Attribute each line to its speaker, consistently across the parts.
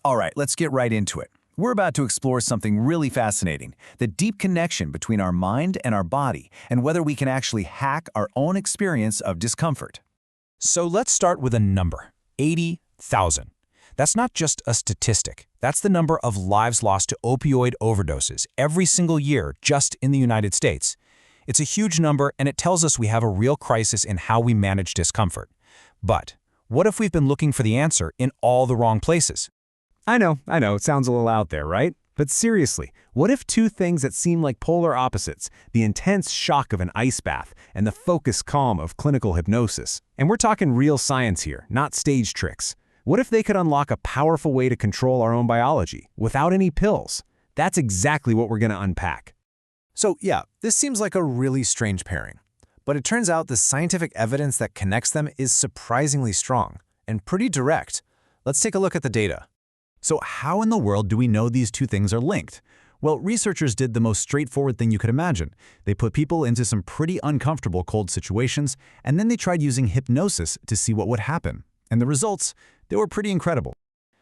Speaker 1: All right, let's get right into it. We're about to explore something really fascinating, the deep connection between our mind and our body, and whether we can actually hack our own experience of discomfort.
Speaker 2: So let's start with a number, 80,000. That's not just a statistic. That's the number of lives lost to opioid overdoses every single year just in the United States. It's a huge number, and it tells us we have a real crisis in how we manage discomfort. But what if we've been looking for the answer in all the wrong places?
Speaker 3: I know, it sounds a little out there, right? But seriously, what if two things that seem like polar opposites, the intense shock of an ice bath and the focused calm of clinical hypnosis, and we're talking real science here, not stage tricks, what if they could unlock a powerful way to control our own biology without any pills? That's exactly what we're going to unpack.
Speaker 1: So yeah, this seems like a really strange pairing. But it turns out the scientific evidence that connects them is surprisingly strong and pretty direct. Let's take a look at the data. So how in the world do we know these two things are linked? Well, researchers did the most straightforward thing you could imagine. They put people into some pretty uncomfortable cold situations, and then they tried using hypnosis to see what would happen. And the results, they were pretty incredible.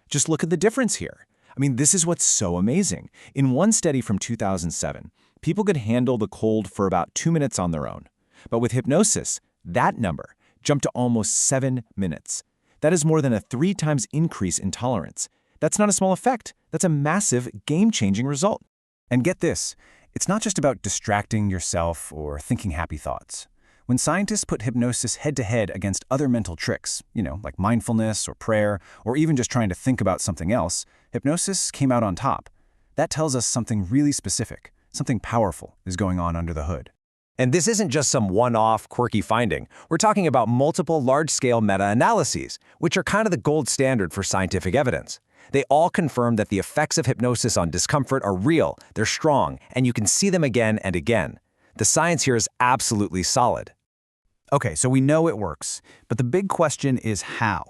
Speaker 4: Just look at the difference here. I mean, this is what's so amazing. In one study from 2007, people could handle the cold for about 2 minutes on their own. But with hypnosis, that number jumped to almost 7 minutes. That is more than a 3 times increase in tolerance. That's not a small effect. That's a massive, game-changing result.
Speaker 1: And get this, it's not just about distracting yourself or thinking happy thoughts. When scientists put hypnosis head-to-head against other mental tricks, like mindfulness or prayer, or even just trying to think about something else, hypnosis came out on top. That tells us something really specific, something powerful is going on under the hood.
Speaker 5: And this isn't just some one-off, quirky finding. We're talking about multiple large-scale meta-analyses, which are kind of the gold standard for scientific evidence. They all confirm that the effects of hypnosis on discomfort are real, they're strong, and you can see them again and again. The science here is absolutely solid.
Speaker 1: Okay, so we know it works, but the big question is how?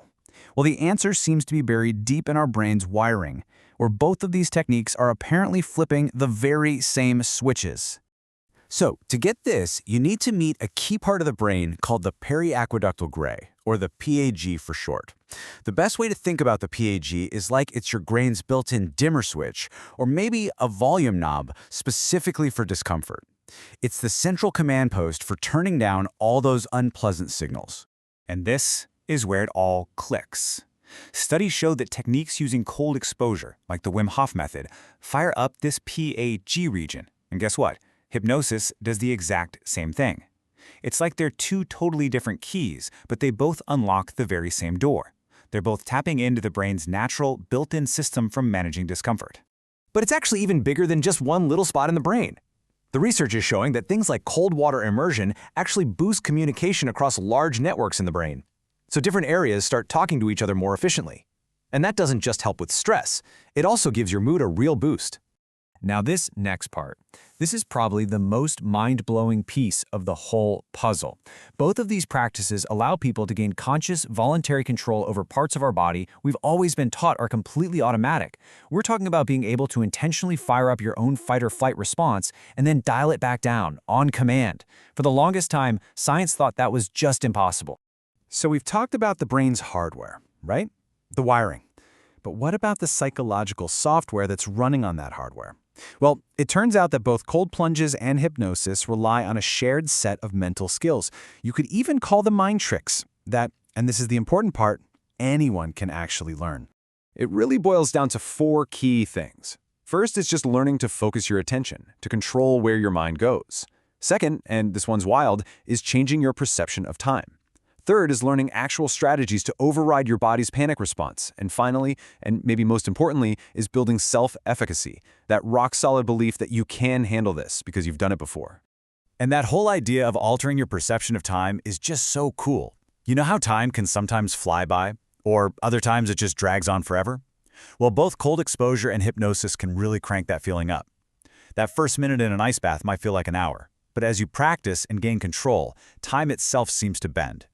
Speaker 1: Well, the answer seems to be buried deep in our brain's wiring, where both of these techniques are apparently flipping the very same switches. So, to get this, you need to meet a key part of the brain called the periaqueductal gray, or the PAG for short. The best way to think about the PAG is like it's your brain's built-in dimmer switch, or maybe a volume knob specifically for discomfort. It's the central command post for turning down all those unpleasant signals. And this is where it all clicks. Studies show that techniques using cold exposure, like the Wim Hof method, fire up this PAG region. And guess what? Hypnosis does the exact same thing. It's like they're two totally different keys, but they both unlock the very same door. They're both tapping into the brain's natural, built-in system for managing discomfort.
Speaker 5: But it's actually even bigger than just one little spot in the brain. The research is showing that things like cold water immersion actually boost communication across large networks in the brain. So different areas start talking to each other more efficiently. And that doesn't just help with stress, it also gives your mood a real boost.
Speaker 1: Now this next part, this is probably the most mind-blowing piece of the whole puzzle. Both of these practices allow people to gain conscious, voluntary control over parts of our body we've always been taught are completely automatic. We're talking about being able to intentionally fire up your own fight-or-flight response and then dial it back down, on command. For the longest time, science thought that was just impossible. So we've talked about the brain's hardware, right? The wiring. But what about the psychological software that's running on that hardware? Well, it turns out that both cold plunges and hypnosis rely on a shared set of mental skills. You could even call them mind tricks that, and this is the important part, anyone can actually learn. It really boils down to 4 key things. First is just learning to focus your attention, to control where your mind goes. Second, and this one's wild, is changing your perception of time. Third is learning actual strategies to override your body's panic response. And finally, and maybe most importantly, is building self-efficacy, that rock-solid belief that you can handle this because you've done it before. And that whole idea of altering your perception of time is just so cool. You know how time can sometimes fly by, or other times it just drags on forever? Well, both cold exposure and hypnosis can really crank that feeling up. That first minute in an ice bath might feel like an hour, but as you practice and gain control, time itself seems to bend.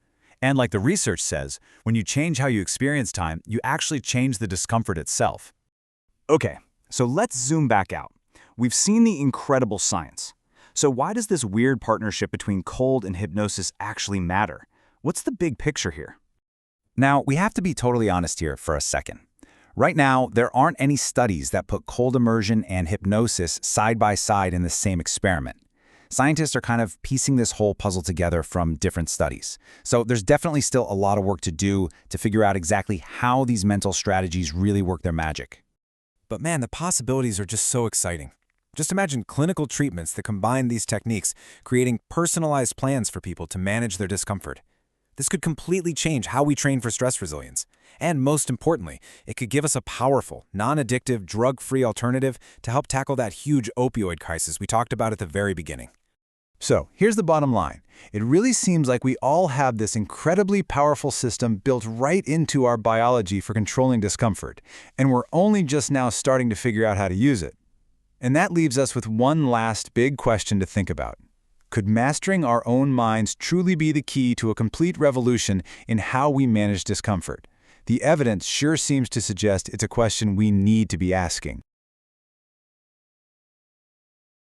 Speaker 1: And like the research says, when you change how you experience time, you actually change the discomfort itself. Okay, so let's zoom back out. We've seen the incredible science. So why does this weird partnership between cold and hypnosis actually matter? What's the big picture here? Now, we have to be totally honest here for a second.
Speaker 2: Right now, there aren't any studies that put cold immersion and hypnosis side by side in the same experiment. Scientists are kind of piecing this whole puzzle together from different studies. So there's definitely still a lot of work to do to figure out exactly how these mental strategies really work their magic.
Speaker 5: But man, the possibilities are just so exciting. Just imagine clinical treatments that combine these techniques, creating personalized plans for people to manage their discomfort. This could completely change how we train for stress resilience. And most importantly, it could give us a powerful, non-addictive, drug-free alternative to help tackle that huge opioid crisis we talked about at the very beginning.
Speaker 2: So here's the bottom line. It really seems like we all have this incredibly powerful system built right into our biology for controlling discomfort, and we're only just now starting to figure out how to use it. And that leaves us with one last big question to think about. Could mastering our own minds truly be the key to a complete revolution in how we manage discomfort? The evidence sure seems to suggest it's a question we need to be asking.